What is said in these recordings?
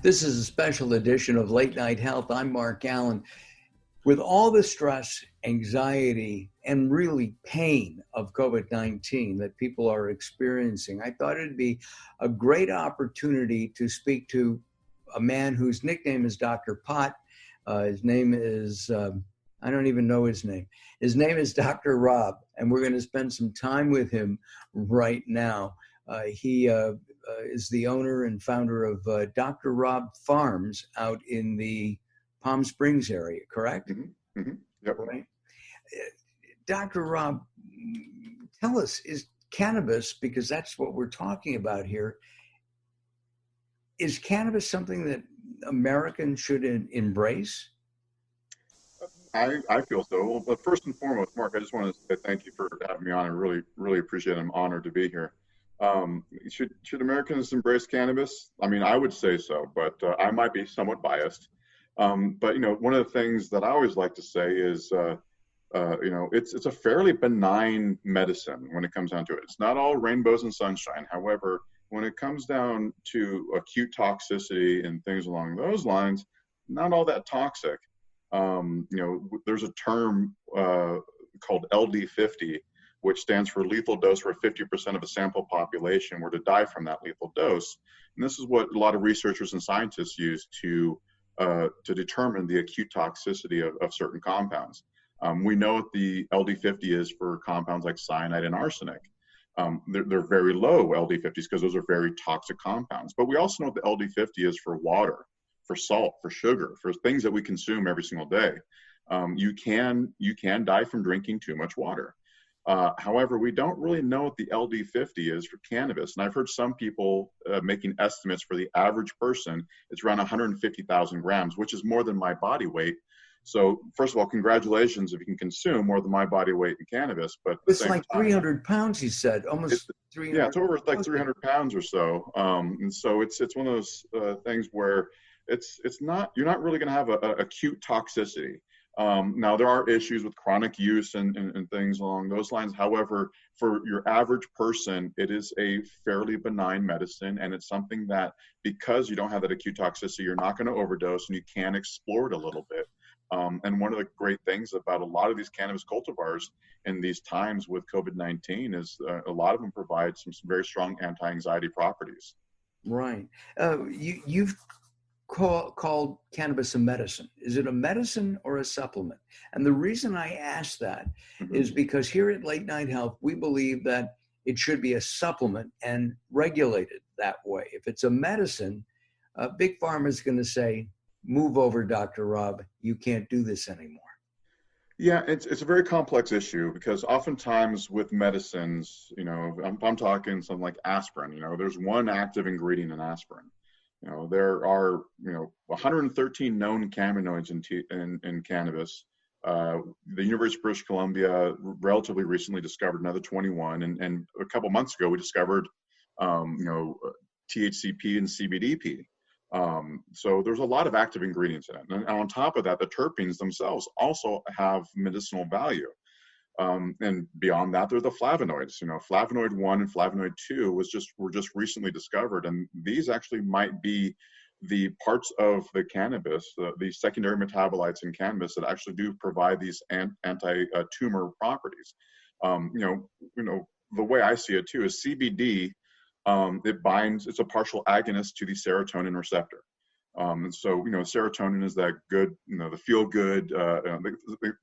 This is a special edition of Late Night Health. I'm Mark Alyn. With all the stress, anxiety, and really pain of COVID-19 that people are experiencing, I thought it'd be a great opportunity to speak to a man whose nickname is Dr. Pot. His name is, I don't even know his name. His name is Dr. Robb, and we're going to spend some time with him right now. He is the owner and founder of Dr. Robb Farms out in the Palm Springs area, correct? Mm-hmm. Mm-hmm. Yep. Right. Dr. Robb, tell us, is cannabis, because that's what we're talking about here, is cannabis something that Americans should embrace? I feel so. Well, but first and foremost, Mark, I just want to say thank you for having me on. I really appreciate it. I'm honored to be here. Should Americans embrace cannabis? I mean, I would say so, but I might be somewhat biased. But you know, one of the things that I always like to say is, you know, it's a fairly benign medicine when it comes down to it. It's not all rainbows and sunshine. However, when it comes down to acute toxicity and things along those lines, not all that toxic. You know, there's a term called LD50, which stands for lethal dose, where 50% of a sample population were to die from that lethal dose. And this is what a lot of researchers and scientists use to determine the acute toxicity of certain compounds. We know what the LD50 is for compounds like cyanide and arsenic. They're very low LD50s because those are very toxic compounds. But we also know what the LD50 is for water, for salt, for sugar, for things that we consume every single day. You can die from drinking too much water. However, we don't really know what the LD50 is for cannabis. And I've heard some people making estimates for the average person. It's around 150,000 grams, which is more than my body weight. So first of all, congratulations if you can consume more than my body weight in cannabis. But it's like 300 pounds, he said, almost 300. Yeah, it's over like 300 pounds or so. And so it's one of those things where you're not really going to have a acute toxicity. Now, there are issues with chronic use and things along those lines. However, for your average person, it is a fairly benign medicine, and it's something that, because you don't have that acute toxicity, you're not going to overdose, and you can explore it a little bit. And one of the great things about a lot of these cannabis cultivars in these times with COVID-19 is a lot of them provide some very strong anti-anxiety properties. Right. You've called cannabis a medicine. Is it a medicine or a supplement? And the reason I ask that is because here at Late Night Health, we believe that it should be a supplement and regulated that way. If it's a medicine, Big Pharma is going to say, move over, Dr. Robb, you can't do this anymore. Yeah, it's a very complex issue because oftentimes with medicines, you know, I'm talking something like aspirin, you know, there's one active ingredient in aspirin. You know, there are, you know, 113 known cannabinoids in cannabis. The University of British Columbia relatively recently discovered another 21. And a couple months ago, we discovered, you know, THCP and CBDP. So there's a lot of active ingredients in it. And on top of that, the terpenes themselves also have medicinal value. And beyond that, there are the flavonoids. You know, flavonoid 1 and flavonoid 2 were just recently discovered, and these actually might be the parts of the cannabis, the secondary metabolites in cannabis that actually do provide these anti-tumor properties. You know, the way I see it too is CBD. It's a partial agonist to the serotonin receptor. And so, you know, serotonin is that good, you know, the feel good,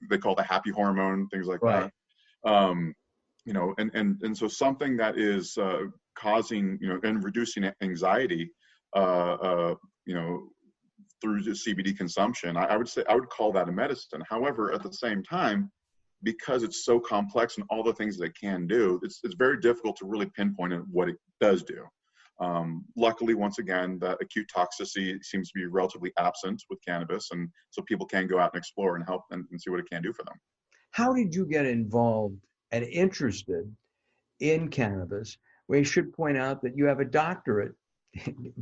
they call it the happy hormone, things like that. You know, and so something that is causing, you know, and reducing anxiety, you know, through the CBD consumption, I would call that a medicine. However, at the same time, because it's so complex and all the things that it can do, it's very difficult to really pinpoint what it does do. Luckily, once again, the acute toxicity seems to be relatively absent with cannabis, and so people can go out and explore and help and see what it can do for them. How did you get involved and interested in cannabis? We should point out that you have a doctorate,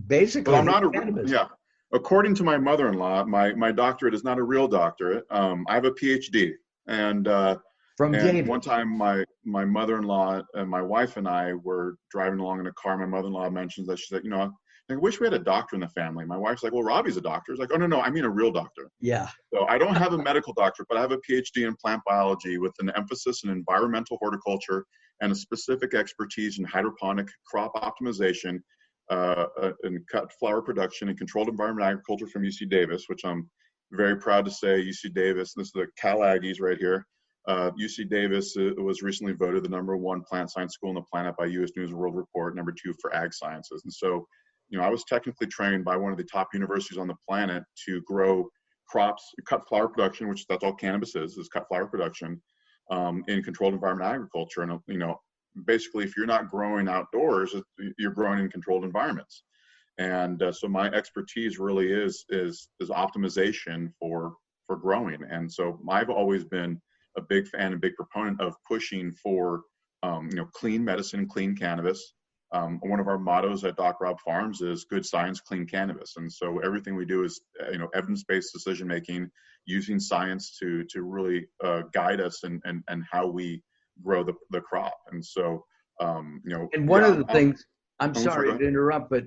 basically. Well, I'm not yeah. According to my mother-in-law, my doctorate is not a real doctorate. I have a PhD, and from David. One time, my mother-in-law and my wife and I were driving along in a car. My mother-in-law mentions that she said, you know, I wish we had a doctor in the family. My wife's like, well, Robbie's a doctor. It's like, oh, no, I mean a real doctor. Yeah. So I don't have a medical doctor, but I have a PhD in plant biology with an emphasis in environmental horticulture and a specific expertise in hydroponic crop optimization and cut flower production and controlled environment agriculture from UC Davis, which I'm very proud to say UC Davis. This is the Cal Aggies right here. UC Davis was recently voted the #1 plant science school on the planet by US News and World Report, #2 for ag sciences. And so, I was technically trained by one of the top universities on the planet to grow crops, cut flower production, which that's all cannabis is cut flower production in controlled environment agriculture. And, basically if you're not growing outdoors, you're growing in controlled environments. And so my expertise really is optimization for growing. And so I've always been a big fan and big proponent of pushing for, clean medicine, clean cannabis. One of our mottos at Doc Rob Farms is good science, clean cannabis. And so everything we do is, evidence-based decision-making, using science to really guide us and how we grow the crop. And so, And one of the things, I'm sorry to interrupt, but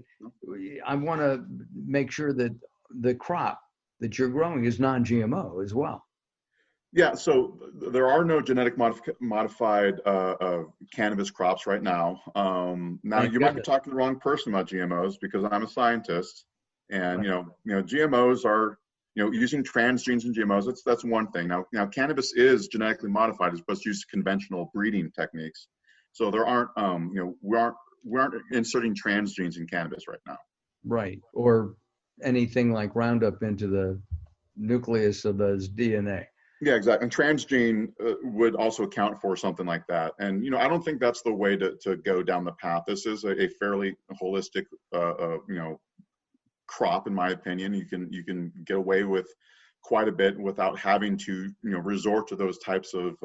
I want to make sure that the crop that you're growing is non-GMO as well. Yeah, so there are no genetic modified cannabis crops right now. Now you might be talking to the wrong person about GMOs because I'm a scientist, and GMOs are using transgenes in GMOs. That's one thing. Now cannabis is genetically modified, it's supposed to use conventional breeding techniques. So there aren't we aren't inserting transgenes in cannabis right now. Right, or anything like Roundup into the nucleus of the DNA. Yeah, exactly. And transgene would also account for something like that. And, I don't think that's the way to go down the path. This is a fairly holistic, crop, in my opinion. You can get away with quite a bit without having to, resort to those types of,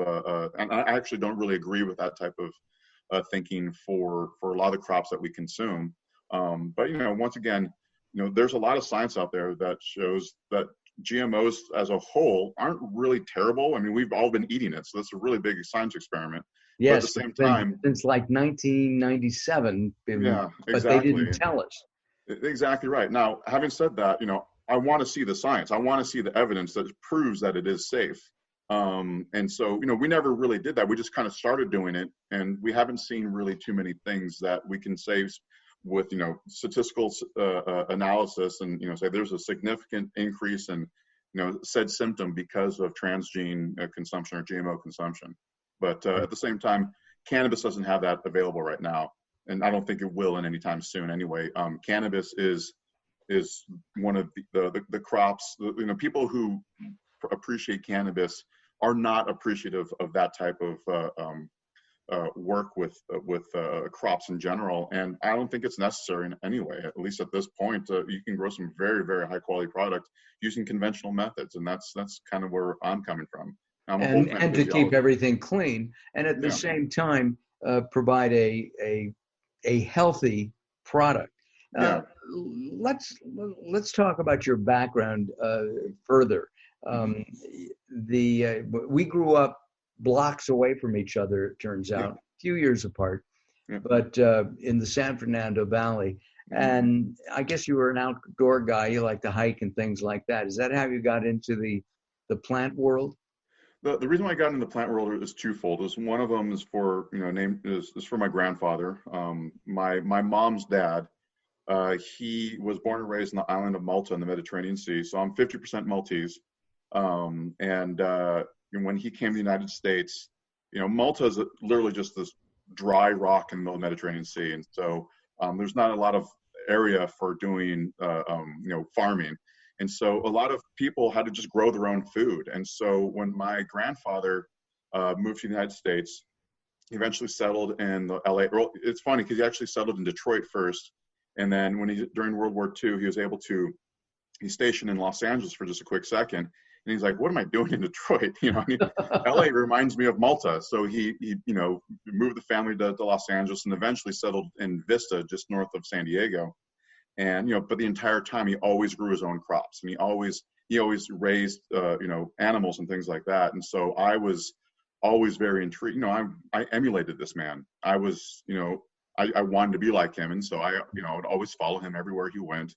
and I actually don't really agree with that type of thinking for a lot of the crops that we consume. But, once again, there's a lot of science out there that shows that GMOs as a whole aren't really terrible. I mean, we've all been eating it, so that's a really big science experiment. Yes, but at the same time, since like 1997. Yeah, but exactly. They didn't tell us. Exactly right. Now, having said that, I want to see the science. I want to see the evidence that proves that it is safe. And so, we never really did that. We just kind of started doing it, and we haven't seen really too many things that we can say with statistical analysis and say there's a significant increase in said symptom because of transgene consumption or GMO consumption. But at the same time, cannabis doesn't have that available right now, and I don't think it will in any time soon anyway. Cannabis is one of the crops. People who appreciate cannabis are not appreciative of that type of work with crops in general, and I don't think it's necessary in any way. At least at this point, you can grow some very, very high quality product using conventional methods, and that's kind of where I'm coming from. And to keep everything clean, and at the same time provide a healthy product. Let's talk about your background further. We grew up blocks away from each other, it turns out, a few years apart, but in the San Fernando Valley. And I guess you were an outdoor guy. You like to hike and things like that. Is that how you got into the plant world? The reason why I got into the plant world is twofold. One of them is for is for my grandfather. My mom's dad. He was born and raised on the island of Malta in the Mediterranean Sea. So I'm 50% Maltese. And when he came to the United States, Malta is literally just this dry rock in the middle of the Mediterranean Sea. And so there's not a lot of area for doing, farming. And so a lot of people had to just grow their own food. And so when my grandfather moved to the United States, he eventually settled in the LA. Well, it's funny because he actually settled in Detroit first. And then during World War II, he's stationed in Los Angeles for just a quick second. And he's like, what am I doing in Detroit? LA reminds me of Malta. So he moved the family to Los Angeles and eventually settled in Vista, just north of San Diego. And, but the entire time he always grew his own crops, and he always raised, animals and things like that. And so I was always very intrigued. I emulated this man. I was I wanted to be like him. And so I would always follow him everywhere he went.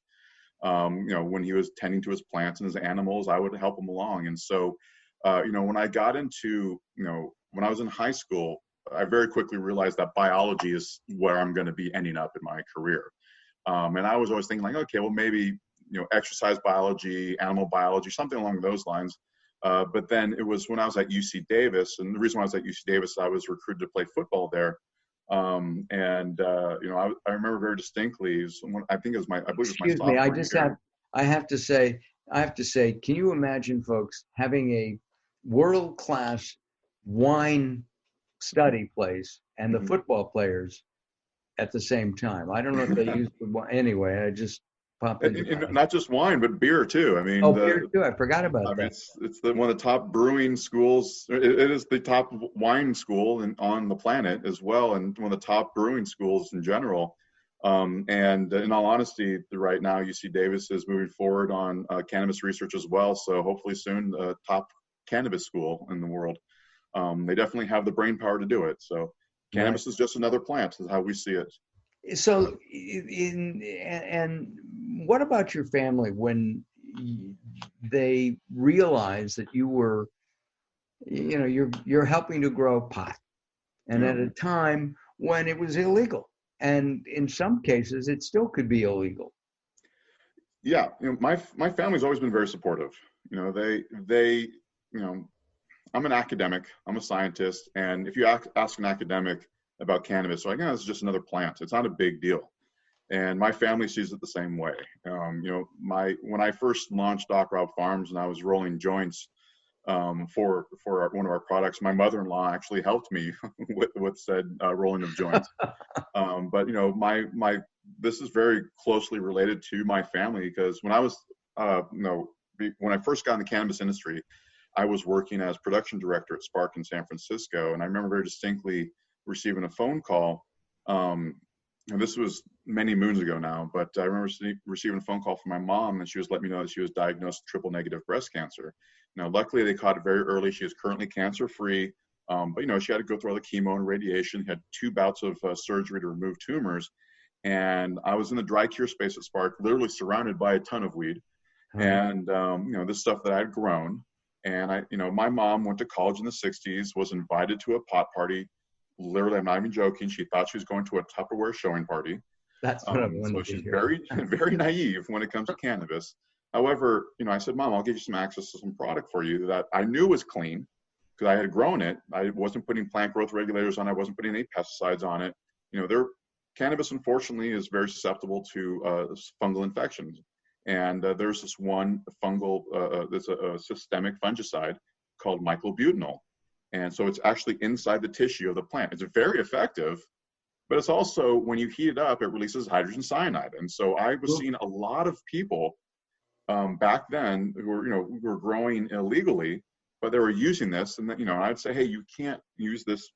When he was tending to his plants and his animals, I would help him along. And so, when I got into, when I was in high school, I very quickly realized that biology is where I'm going to be ending up in my career. And I was always thinking like, okay, well, maybe, exercise biology, animal biology, something along those lines. But then it was when I was at UC Davis, and the reason why I was at UC Davis, I was recruited to play football there. I remember very distinctly, I think it was I believe it was my sophomore year. I have to say, can you imagine, folks, having a world-class wine study place and the football players at the same time? I don't know if they used the wine. Anyway, I just popped in. And not just wine, but beer too. I mean, beer too. I forgot about that. It's one of the top brewing schools. It is the top wine school on the planet as well, and one of the top brewing schools in general. And in all honesty, right now UC Davis is moving forward on cannabis research as well. So hopefully soon, the top cannabis school in the world. They definitely have the brain power to do it. So cannabis is just another plant, is how we see it. So, and what about your family when they realized that you were, you're helping to grow pot, and at a time when it was illegal, and in some cases it still could be illegal? Yeah, my family's always been very supportive. I'm an academic, I'm a scientist, and if you ask an academic about cannabis, like, it's just another plant. It's not a big deal. And my family sees it the same way. When I first launched Doc Robb Farms and I was rolling joints for one of our products, my mother-in-law actually helped me with said rolling of joints. But this is very closely related to my family, because when I was when I first got in the cannabis industry, I was working as production director at Spark in San Francisco, and I remember very distinctly receiving a phone call. And this was many moons ago now, but I remember receiving a phone call from my mom, and she was letting me know that she was diagnosed with triple negative breast cancer. Now, luckily, they caught it very early. She is currently cancer-free, but she had to go through all the chemo and radiation, had 2 bouts of surgery to remove tumors. And I was in the dry cure space at Spark, literally surrounded by a ton of weed. And, this stuff that I'd grown. And my mom went to college in the 60s, was invited to a pot party. Literally, I'm not even joking. She thought she was going to a Tupperware showing party. That's what I wanted so she's very, very naive when it comes to cannabis. However, I said, Mom, I'll give you some access to some product for you that I knew was clean because I had grown it. I wasn't putting plant growth regulators on it. I wasn't putting any pesticides on it. Cannabis, unfortunately, is very susceptible to fungal infections. And there's this one fungal, there's a systemic fungicide called myclobutanol. And so it's actually inside the tissue of the plant. It's very effective, but it's also, when you heat it up, it releases hydrogen cyanide. And so I was seeing a lot of people back then who were growing illegally, but they were using this. And then, I'd say, hey, you can't use this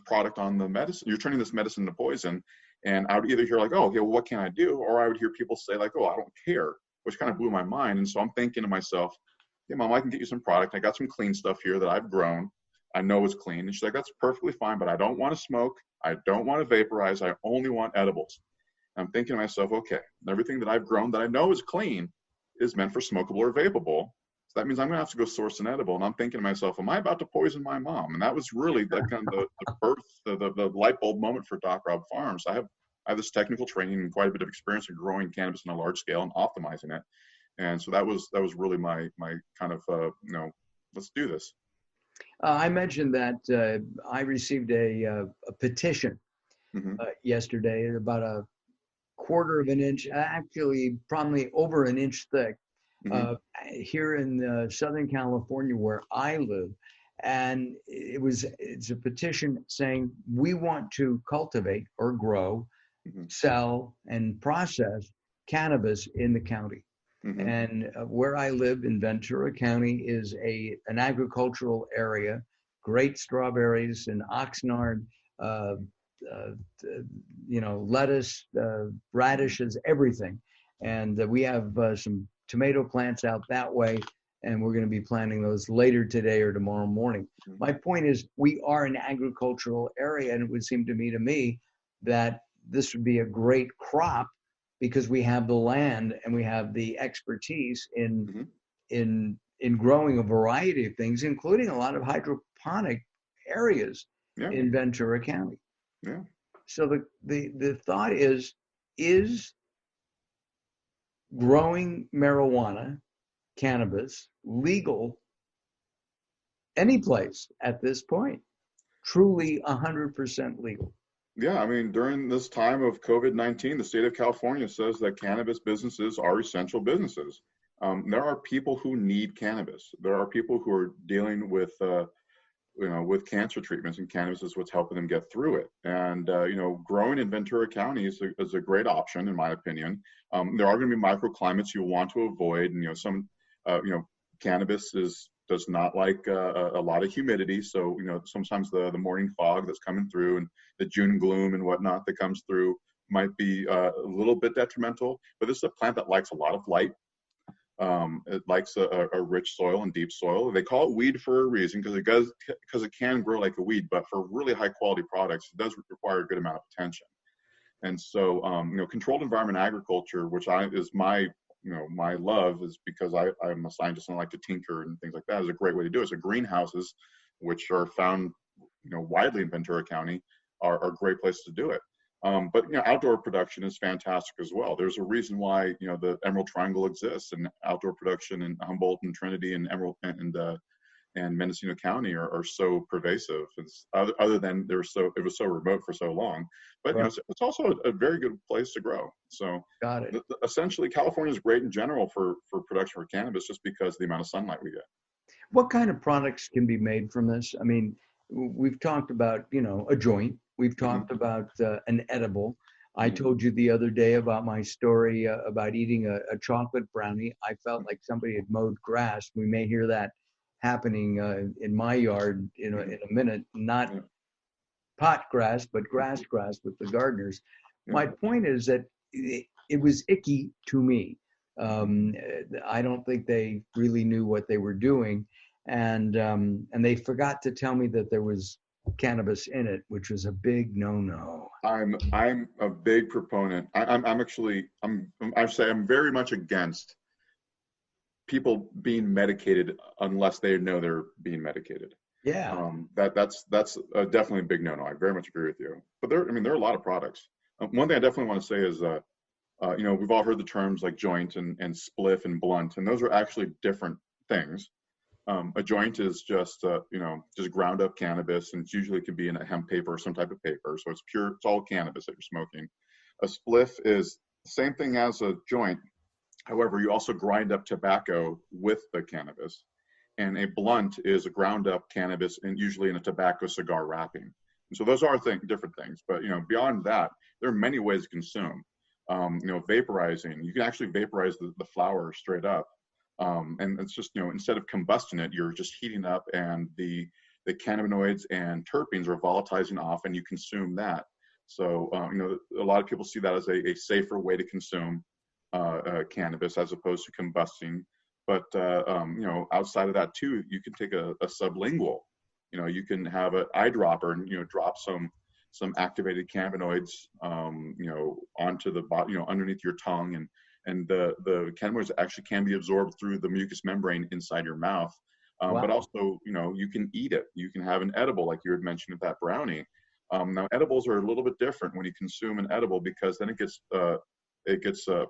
product on the medicine. You're turning this medicine into poison. And I would either hear like, oh, okay, well, what can I do? Or I would hear people say like, oh, I don't care, which kind of blew my mind. And so I'm thinking to myself, hey, Mom, I can get you some product. I got some clean stuff here that I've grown. I know it's clean. And she's like, that's perfectly fine, but I don't want to smoke. I don't want to vaporize. I only want edibles. And I'm thinking to myself, okay, everything that I've grown that I know is clean is meant for smokable or vapable. So that means I'm going to have to go source an edible. And I'm thinking to myself, am I about to poison my mom? And that was really the kind of the birth, the light bulb moment for Doc Robb Farms. I have this technical training and quite a bit of experience in growing cannabis on a large scale and optimizing it. And so that was really my kind of, let's do this. I mentioned that I received a petition yesterday, about a quarter of an inch, actually probably over an inch thick, here in Southern California where I live. And it's a petition saying we want to cultivate or grow, sell, and process cannabis in the county. And where I live in Ventura County is an agricultural area, great strawberries and oxnard, lettuce, radishes, everything. And we have some tomato plants out that way, and we're going to be planting those later today or tomorrow morning. My point is, we are an agricultural area, and it would seem to me that this would be a great crop because we have the land and we have the expertise Mm-hmm. in growing a variety of things, including a lot of hydroponic areas Yeah. in Ventura County. Yeah. So the thought is growing marijuana, cannabis, legal any place at this point? Truly 100% legal. Yeah, I mean, during this time of COVID-19, the state of California says that cannabis businesses are essential businesses. There are people who need cannabis. There are people who are dealing with, with cancer treatments, and cannabis is what's helping them get through it. And, growing in Ventura County is a great option, in my opinion. There are going to be microclimates you'll want to avoid, and, cannabis does not like a lot of humidity. So, sometimes the morning fog that's coming through and the June gloom and whatnot that comes through might be a little bit detrimental. But this is a plant that likes a lot of light. It likes a rich soil and deep soil. They call it weed for a reason, because it can grow like a weed. But for really high quality products, it does require a good amount of attention. And so, controlled environment agriculture, which is my love, is because I'm a scientist and I like to tinker and things like that, is a great way to do it. So greenhouses, which are found, widely in Ventura County, are great places to do it. But outdoor production is fantastic as well. There's a reason why the Emerald Triangle exists, and outdoor production in Humboldt and Trinity and Emerald and Mendocino County are so pervasive. It's other than it was so remote for so long, but Right. It's also a very good place to grow. So Got it. Essentially, California is great in general for production for cannabis, just because of the amount of sunlight we get. What kind of products can be made from this? I mean, we've talked about, a joint. We've talked about an edible. I told you the other day about my story about eating a chocolate brownie. I felt like somebody had mowed grass. We may hear that happening in my yard in a minute. Not pot grass, but grass with the gardeners. My point is that it was icky to me. I don't think they really knew what they were doing, and they forgot to tell me that there was cannabis in it, which was a big no-no. I'm a big proponent. I'm very much against people being medicated unless they know they're being medicated. Yeah. That's definitely a big no-no. I very much agree with you. But there are a lot of products. One thing I definitely want to say is, we've all heard the terms like joint and spliff and blunt, and those are actually different things. A joint is just ground up cannabis, and usually can be in a hemp paper or some type of paper. So it's all cannabis that you're smoking. A spliff is the same thing as a joint. However, you also grind up tobacco with the cannabis. And a blunt is a ground up cannabis, and usually in a tobacco cigar wrapping. And so those are different things. But beyond that, there are many ways to consume. Vaporizing. You can actually vaporize the flower straight up. And it's just, instead of combusting it, you're just heating up, and the cannabinoids and terpenes are volatilizing off, and you consume that. So, a lot of people see that as a safer way to consume cannabis as opposed to combusting. But, outside of that too, you can take a sublingual, you can have an eyedropper and, drop some activated cannabinoids, onto the body, underneath your tongue, and the cannabinoids actually can be absorbed through the mucous membrane inside your mouth. Wow. But also, you can eat it. You can have an edible, like you had mentioned with that brownie. Now, edibles are a little bit different when you consume an edible, because then it gets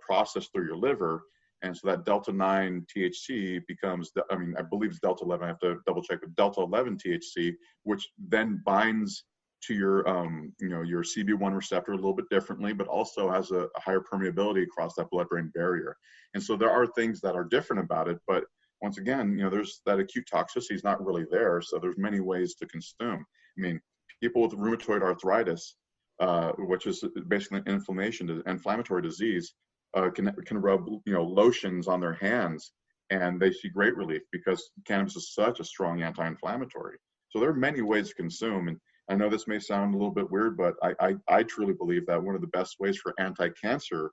processed through your liver. And so that delta 9 THC becomes, I believe it's delta 11. I have to double check, but delta 11 THC, which then binds to your CB1 receptor a little bit differently, but also has a higher permeability across that blood-brain barrier. And so there are things that are different about it, but once again, there's that acute toxicity is not really there. So there's many ways to consume. I mean, people with rheumatoid arthritis, which is basically an inflammatory disease, can rub lotions on their hands, and they see great relief because cannabis is such a strong anti-inflammatory. So there are many ways to consume, and I know this may sound a little bit weird, but I truly believe that one of the best ways for anti-cancer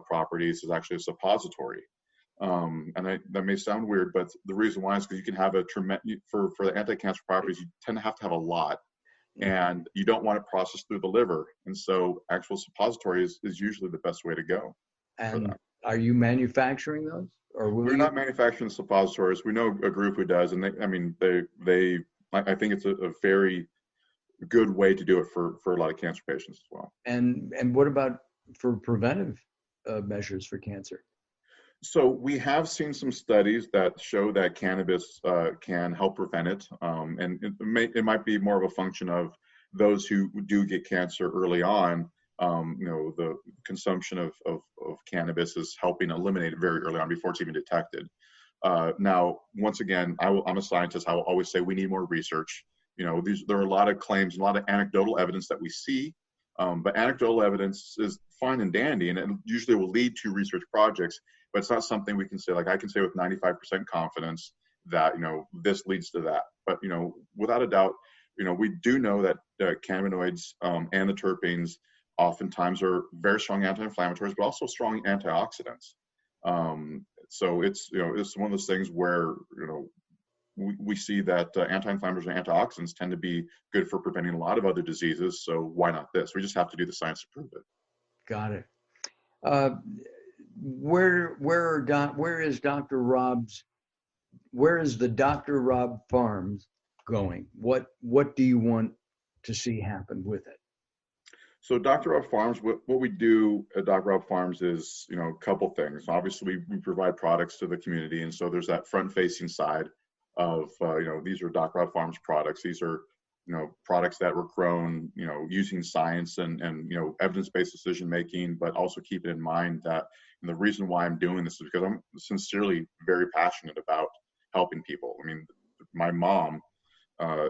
properties is actually a suppository. And that may sound weird, but the reason why is because you can have for the anti-cancer properties, you tend to have a lot. and you don't want it processed through the liver. And so actual suppository is usually the best way to go for And that. are you manufacturing those, or will We're you? not manufacturing suppositories. We know a group who does, and I think it's a very good way to do it for a lot of cancer patients as well. And what about for preventive measures for cancer? So we have seen some studies that show that cannabis can help prevent it, and it might be more of a function of those who do get cancer early on. The consumption of cannabis is helping eliminate it very early on before it's even detected. Now, once again, I'm a scientist. I will always say we need more research. There are a lot of claims, a lot of anecdotal evidence that we see, but anecdotal evidence is fine and dandy, and it usually will lead to research projects. But it's not something we can say, like I can say with 95% confidence that, this leads to that. But, without a doubt, we do know that cannabinoids and the terpenes oftentimes are very strong anti-inflammatories, but also strong antioxidants. So it's one of those things where, we see that anti-inflammatories and antioxidants tend to be good for preventing a lot of other diseases. So why not this? We just have to do the science to prove it. Got it. Where is Dr. Robb's? Where is the Dr. Robb Farms going? What do you want to see happen with it? So Dr. Robb Farms, what we do at Dr. Robb Farms is, a couple things. Obviously, we provide products to the community, and so there's that front-facing side of, these are Dr. Robb Farms products. These are, products that were grown, using science and evidence-based decision-making, but also keeping in mind that the reason why I'm doing this is because I'm sincerely very passionate about helping people. I mean, my mom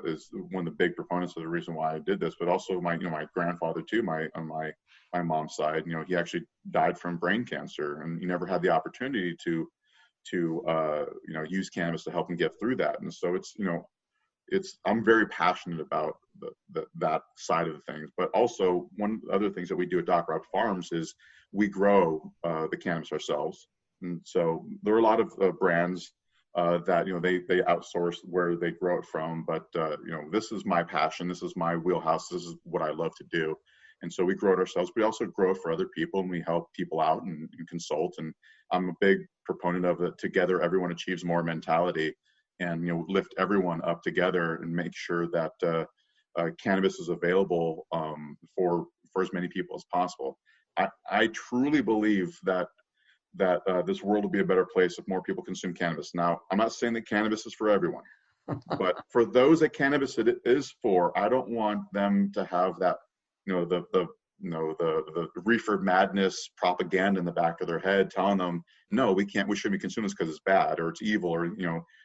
is one of the big proponents of the reason why I did this, but also my grandfather too, on my mom's side, he actually died from brain cancer, and he never had the opportunity to use cannabis to help him get through that. And so I'm very passionate about that side of the things. But also, one of the other things that we do at Dr. Robb Farms is we grow the cannabis ourselves. And so there are a lot of brands that they outsource where they grow it from. But this is my passion. This is my wheelhouse. This is what I love to do. And so we grow it ourselves. We also grow it for other people, and we help people out and consult. And I'm a big proponent of it. Together, everyone achieves more mentality, and lift everyone up together and make sure that cannabis is available for as many people as possible. I truly believe that this world will be a better place if more people consume cannabis. Now, I'm not saying that cannabis is for everyone, but for those that cannabis it is for, I don't want them to have that, the reefer madness propaganda in the back of their head telling them, no, we shouldn't be consuming this because it's bad or it's evil or,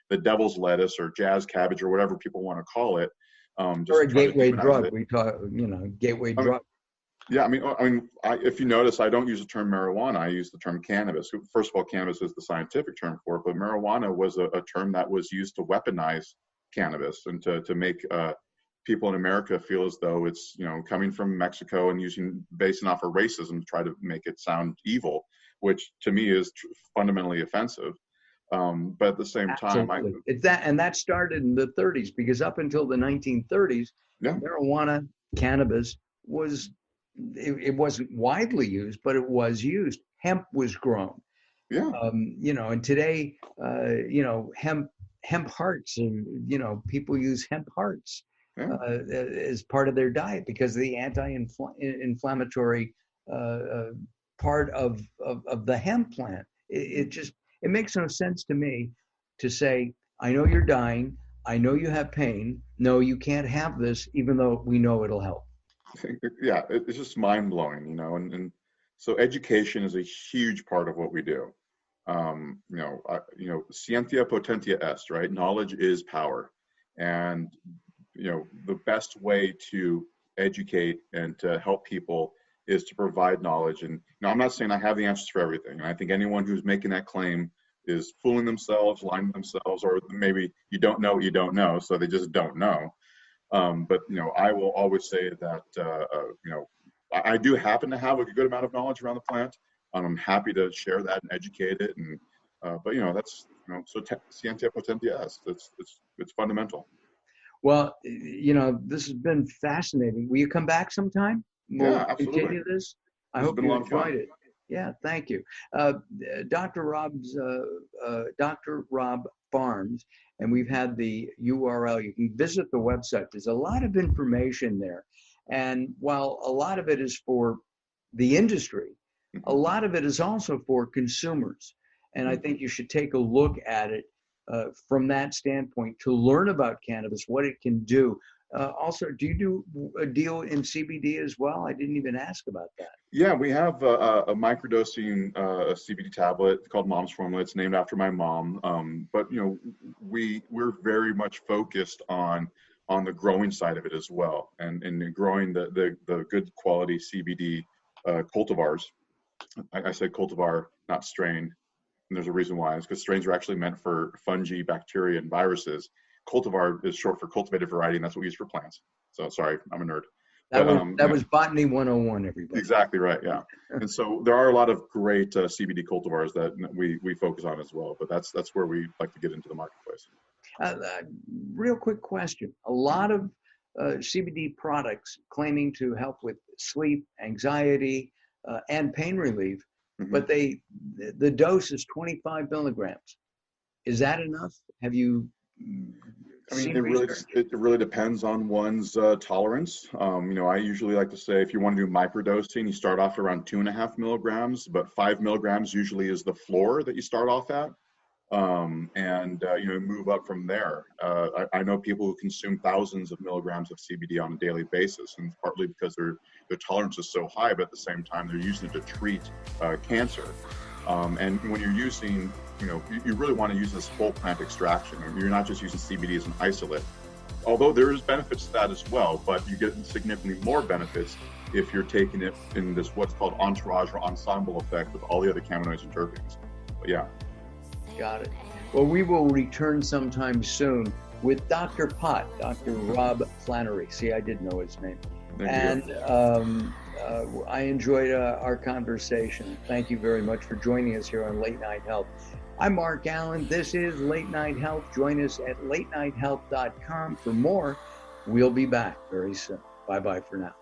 the devil's lettuce or jazz cabbage or whatever people want to call it. Or a gateway drug. We talk, gateway drug. Yeah, if you notice, I don't use the term marijuana. I use the term cannabis. First of all, cannabis is the scientific term for it, but marijuana was a term that was used to weaponize cannabis and to make people in America feel as though it's coming from Mexico and basing off of racism to try to make it sound evil, which to me is fundamentally offensive. But at the same time, that started in the 30s, because up until the 1930s, marijuana, cannabis was. It wasn't widely used, but it was used. Hemp was grown. Yeah. And today, hemp hearts, and people use hemp hearts as part of their diet because of the anti-inflammatory part of the hemp plant. It makes no sense to me to say, I know you're dying, I know you have pain. No, you can't have this, even though we know it'll help. Yeah, it's just mind blowing, and so education is a huge part of what we do. Scientia potentia est, right? Knowledge is power, and the best way to educate and to help people is to provide knowledge. And I'm not saying I have the answers for everything, and I think anyone who's making that claim is fooling themselves, lying to themselves, or maybe you don't know what you don't know, so they just don't know. But I will always say that I do happen to have a good amount of knowledge around the plant, and I'm happy to share that and educate it. And but that's so scientia potentia est. It's fundamental. Well, you know, this has been fascinating. Will you come back sometime? We'll Yeah, absolutely. continue this. I This has hope been a you lot of fun. enjoyed it. Yeah, thank you. Uh, Dr. Robb Farms, and we've had the URL. You can visit the website. There's a lot of information there. And while a lot of it is for the industry, a lot of it is also for consumers. And I think you should take a look at it from that standpoint to learn about cannabis, what it can do. Also, do you do a deal in CBD as well? I didn't even ask about that. Yeah, we have a microdosing CBD tablet called Mom's Formula. It's named after my mom. But you know, we're very much focused on the growing side of it as well, and growing the good quality CBD cultivars. I said cultivar, not strain, and there's a reason why. It's because strains are actually meant for fungi, bacteria, and viruses. Cultivar is short for cultivated variety, and that's what we use for plants. So sorry, I'm a nerd. That was Botany 101, everybody. Exactly right, yeah. And so there are a lot of great CBD cultivars that we focus on as well, but that's where we like to get into the marketplace. Real quick question. A lot of CBD products claiming to help with sleep, anxiety, and pain relief, but the dose is 25 milligrams. Is that enough? Have you I mean, it really depends on one's tolerance. You know, I usually like to say if you want to do microdosing, you start off around 2.5 milligrams, but 5 milligrams usually is the floor that you start off at. You know, move up from there. I know people who consume thousands of milligrams of CBD on a daily basis, and partly because their tolerance is so high, but at the same time, they're using it to treat cancer. And when you're using, you know, you really want to use this whole plant extraction. You're not just using CBD as an isolate, although there is benefits to that as well, but you get significantly more benefits if you're taking it in this what's called entourage or ensemble effect with all the other cannabinoids and terpenes. But yeah. Got it. Well, we will return sometime soon with Dr. Pot, Dr. Robb Flannery. See, I did know his name. I enjoyed our conversation. Thank you very much for joining us here on Late Night Health. I'm Mark Alyn. This is Late Night Health. Join us at latenighthealth.com for more. We'll be back very soon. Bye-bye for now.